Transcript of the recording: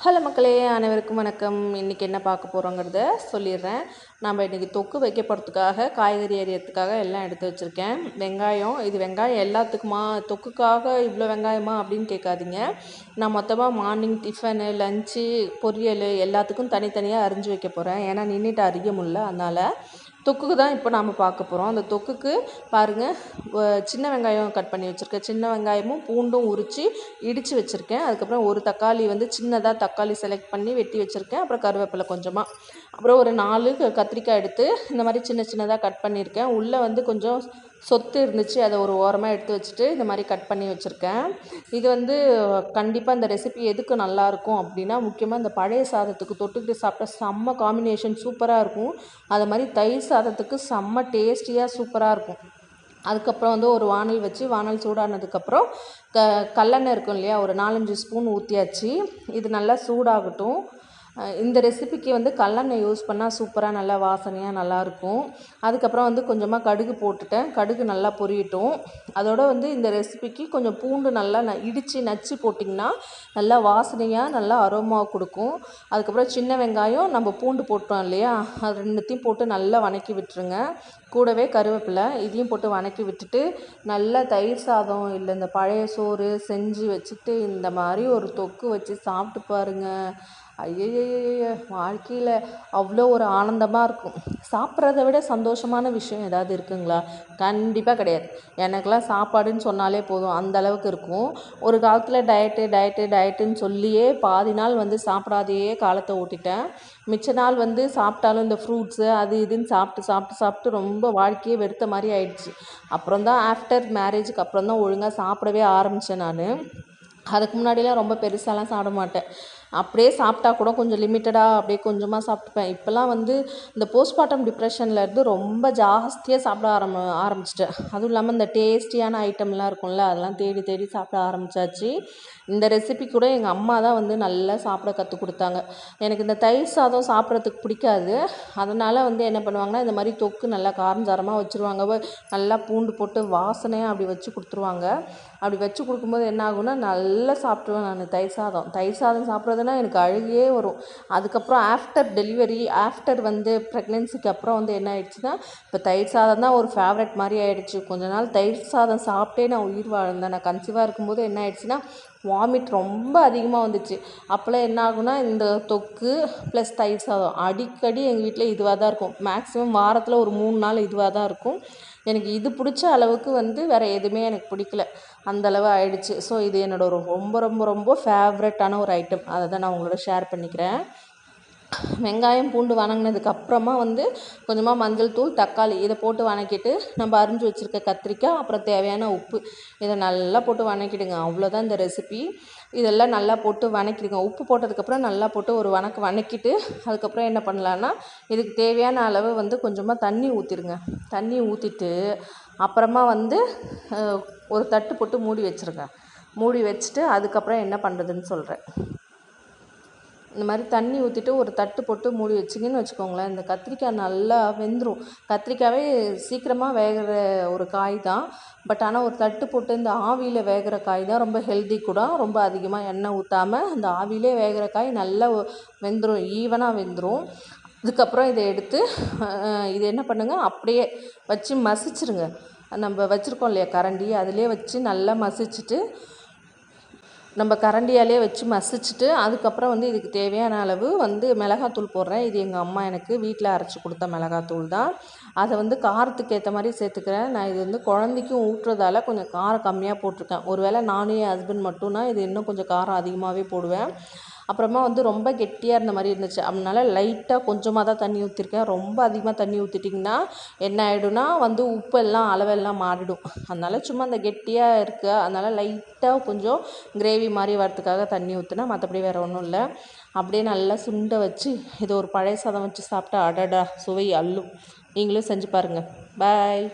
Hello மக்களே, அனைவருக்கும் வணக்கம். இன்றைக்கி என்ன பார்க்க போகிறோங்கிறத சொல்லிடுறேன். நம்ம இன்றைக்கி தொக்கு வைக்க போகிறதுக்காக காய்கறி அரியறதுக்காக எல்லாம் எடுத்து வச்சுருக்கேன். வெங்காயம், இது வெங்காயம் எல்லாத்துக்குமா, தொக்குக்காக இவ்வளோ வெங்காயமா அப்படின்னு கேட்காதீங்க. நான் மொத்தமாக மார்னிங் டிஃபனு, லஞ்சு, பொரியல் எல்லாத்துக்கும் தனித்தனியாக அரிஞ்சு வைக்க போகிறேன். ஏன்னா நின்றுட்டு அரிக்க முடியல. அதனால் தொக்குக்கு தான் இப்போ நாம் பார்க்க போகிறோம். அந்த தொக்குக்கு பாருங்கள், சின்ன வெங்காயம் கட் பண்ணி வச்சுருக்கேன். சின்ன வெங்காயமும் பூண்டும் உரித்து இடித்து வச்சுருக்கேன். அதுக்கப்புறம் ஒரு தக்காளி சின்னதாக தக்காளி செலக்ட் பண்ணி வெட்டி வச்சுருக்கேன். அப்புறம் கருவேப்பிலை கொஞ்சமாக, அப்புறம் ஒரு 4 கத்திரிக்காய் எடுத்து இந்த மாதிரி சின்ன சின்னதாக கட் பண்ணியிருக்கேன். உள்ளே கொஞ்சம் சொத்து இருந்துச்சு, அதை ஒரு ஓரமாக எடுத்து வச்சுட்டு இந்த மாதிரி கட் பண்ணி வச்சுருக்கேன். இது கண்டிப்பாக இந்த ரெசிபி எதுக்கு நல்லாயிருக்கும் அப்படின்னா, முக்கியமாக இந்த பழைய சாதத்துக்கு தொட்டுக்கிட்டு சாப்பிட்டா செம்ம காம்பினேஷன் சூப்பராக இருக்கும். அது மாதிரி தயிர் சாதத்துக்கு செம்ம டேஸ்டியாக சூப்பராக இருக்கும். அதுக்கப்புறம் ஒரு வானல் வச்சு, வானல் சூடானதுக்கப்புறம் கல்லெண்ணெய் இருக்கும் இல்லையா, ஒரு 4-5 ஸ்பூன் ஊற்றியாச்சு. இது நல்லா சூடாகட்டும். இந்த ரெசிபிக்கு கல்லெண்ணெய் யூஸ் பண்ணால் சூப்பராக நல்லா வாசனையாக நல்லாயிருக்கும். அதுக்கப்புறம் கொஞ்சமாக கடுகு போட்டுட்டேன். கடுகு நல்லா பொரியட்டும். அதோட இந்த ரெசிபிக்கு கொஞ்சம் பூண்டு நல்லா இடித்து நச்சு போட்டிங்கன்னா நல்லா வாசனையாக நல்லா அரோமா கொடுக்கும். அதுக்கப்புறம் சின்ன வெங்காயம், நம்ம பூண்டு போட்டோம் இல்லையா, அது 2த்தையும் போட்டு நல்லா வதக்கி விட்டுருங்க. கூடவே கருவேப்பிலை இதையும் போட்டு வதக்கி விட்டுட்டு, நல்லா தயிர் சாதம் இல்லை இந்த பழைய சோறு செஞ்சு வச்சுட்டு இந்த மாதிரி ஒரு தொக்கு வச்சு சாப்பிட்டு பாருங்கள். ஐயய்யய்ய, வாழ்க்கையில் அவ்வளோ ஒரு ஆனந்தமாக இருக்கும். சாப்பிட்றத விட சந்தோஷமான விஷயம் ஏதாவது இருக்குங்களா? கண்டிப்பாக கிடையாது. எனக்கெல்லாம் சாப்பாடுன்னு சொன்னாலே போதும், அந்த அளவுக்கு இருக்கும். ஒரு காலத்தில் டயட்டுன்னு சொல்லியே பாதி நாள் சாப்பிடாதையே காலத்தை ஓட்டிட்டேன். மிச்ச நாள் சாப்பிட்டாலும் இந்த ஃப்ரூட்ஸு அது இதுன்னு சாப்பிட்டு ரொம்ப வாழ்க்கையே வெறுத்த மாதிரி ஆயிடுச்சு. அப்புறம் தான் ஆஃப்டர் மேரேஜுக்கு அப்புறம் தான் ஒழுங்காக சாப்பிடவே ஆரம்பித்தேன் நான். அதுக்கு முன்னாடிலாம் ரொம்ப பெருசாலாம் சாப்பிட மாட்டேன். அப்படியே சாப்பிட்டா கூட கொஞ்சம் லிமிட்டடாக அப்படியே கொஞ்சமாக சாப்பிட்டுப்பேன். இப்போல்லாம் இந்த போஸ்ட்மார்ட்டம் டிப்ரெஷன்லேருந்து ரொம்ப ஜாஸ்தியாக சாப்பிட ஆரம்பிச்சிட்டேன். அதுவும் இல்லாமல் இந்த டேஸ்டியான ஐட்டம்லாம் இருக்கும்ல, அதெல்லாம் தேடி சாப்பிட ஆரம்பித்தாச்சு. இந்த ரெசிபி கூட எங்கள் அம்மா தான் நல்லா சாப்பிட கற்றுக் கொடுத்தாங்க. எனக்கு இந்த தயிர் சாதம் சாப்பிட்றதுக்கு பிடிக்காது. அதனால் என்ன பண்ணுவாங்கன்னா, இந்த மாதிரி தொக்கு நல்லா காரஞ்சாரமாக வச்சுருவாங்க. நல்லா பூண்டு போட்டு வாசனையாக அப்படி வச்சு கொடுத்துருவாங்க. அப்படி வச்சு கொடுக்கும்போது என்ன ஆகும்னா, நல்லா சாப்பிட்ருவேன் நான் தயிர் சாதம் சாப்பிட்றதுனா எனக்கு அழுகையே வரும். அதுக்கப்புறம் ஆஃப்டர் டெலிவரி, ஆஃப்டர் ப்ரெக்னென்சிக்கு அப்புறம் என்ன ஆயிடுச்சுன்னா, இப்போ தயிர் சாதம் தான் ஒரு ஃபேவரட் மாதிரி ஆகிடுச்சு. கொஞ்ச நாள் தயிர் சாதம் சாப்பிட்டே நான் உயிர் வாழ்ந்தேன். நான் கன்சீவாக இருக்கும்போது என்ன ஆயிடுச்சுன்னா, வாமிட் ரொம்ப அதிகமாக வந்துச்சு. அப்போல்லாம் என்ன ஆகுனா, இந்த தொக்கு ப்ளஸ் தயிர் சாதம் அடிக்கடி எங்கள் வீட்டில் இதுவாக தான் இருக்கும். மேக்ஸிமம் வாரத்தில் ஒரு 3 நாள் இதுவாக தான் இருக்கும். எனக்கு இது பிடிச்ச அளவுக்கு வேறு எதுவுமே எனக்கு பிடிக்கல. அந்தளவு ஆயிடுச்சு. ஸோ இது என்னோட ஒரு ரொம்ப ரொம்ப ரொம்ப ஃபேவரட்டான ஒரு ஐட்டம். அதை தான் நான் உங்களோட ஷேர் பண்ணிக்கிறேன். வெங்காயம் பூண்டு வதங்கினதுக்கப்புறமா கொஞ்சமாக மஞ்சள் தூள், தக்காளி இதை போட்டு வதக்கிட்டு, நம்ம அரிஞ்சு வச்சுருக்க கத்திரிக்காய், அப்புறம் தேவையான உப்பு இதை நல்லா போட்டு வதக்கிடுங்க. அவ்வளோதான் இந்த ரெசிபி. இதெல்லாம் நல்லா போட்டு வதக்கிடுங்க. உப்பு போட்டதுக்கப்புறம் நல்லா போட்டு ஒரு வதக்கிட்டு, அதுக்கப்புறம் என்ன பண்ணலான்னா, இதுக்கு தேவையான அளவு கொஞ்சமாக தண்ணி ஊற்றிடுங்க. தண்ணி ஊற்றிட்டு அப்புறமா ஒரு தட்டு போட்டு மூடி வச்சுருங்க. மூடி வச்சுட்டு அதுக்கப்புறம் என்ன பண்ணுறதுன்னு சொல்கிறேன். இந்த மாதிரி தண்ணி ஊற்றிட்டு ஒரு தட்டு போட்டு மூடி வச்சிங்கன்னு வச்சுக்கோங்களேன், இந்த கத்திரிக்காய் நல்லா வெந்துடும். கத்திரிக்காவே சீக்கிரமாக வேகிற ஒரு காய் தான். பட் ஆனால் ஒரு தட்டு போட்டு இந்த ஆவியில் வேகிற காய் தான் ரொம்ப ஹெல்தி கூட. ரொம்ப அதிகமாக எண்ணெய் ஊற்றாமல் அந்த ஆவிலே வேகிற காய் நல்லா வெந்துடும், ஈவனாக வெந்துடும். அதுக்கப்புறம் இதை எடுத்து இது என்ன பண்ணுங்கள், அப்படியே வச்சு மசிச்சிருங்க. நம்ம வச்சுருக்கோம் இல்லையா கரண்டி, அதிலே வச்சு நல்லா மசிச்சுட்டு, நம்ம கரண்டியாலே வச்சு மசிச்சுட்டு, அதுக்கப்புறம் இதுக்கு தேவையான அளவு மிளகாத்தூள் போடுறேன். இது எங்கள் அம்மா எனக்கு வீட்டில் அரைச்சி கொடுத்த மிளகாத்தூள் தான். அதை காரத்துக்கு ஏற்ற மாதிரி சேர்த்துக்கிறேன். நான் இது குழந்தைக்கும் ஊட்டுறதால கொஞ்சம் காரம் கம்மியாக போட்டிருக்கேன். ஒருவேளை நானும் என் ஹஸ்பண்ட் மட்டும்னா இது இன்னும் கொஞ்சம் காரம் அதிகமாகவே போடுவேன். அப்புறமா ரொம்ப கெட்டியாக இருந்த மாதிரி இருந்துச்சு. அதனால லைட்டாக கொஞ்சமாக தான் தண்ணி ஊற்றிருக்கேன். ரொம்ப அதிகமாக தண்ணி ஊற்றிட்டிங்கன்னா என்ன ஆகிடும்னா உப்பு எல்லாம் அளவெல்லாம் மாறிடும். அதனால் சும்மா அந்த கெட்டியாக இருக்குது, அதனால் லைட்டாக கொஞ்சம் கிரேவி மாதிரி வரத்துக்காக தண்ணி ஊற்றினா, மற்றபடி வேறு ஒன்றும் இல்லை. அப்படியே நல்லா சுண்டை வச்சு இது ஒரு பழைய சாதம் வச்சு சாப்பிட்டா அடடா சுவை அள்ளும். நீங்களும் செஞ்சு பாருங்கள். பாய்.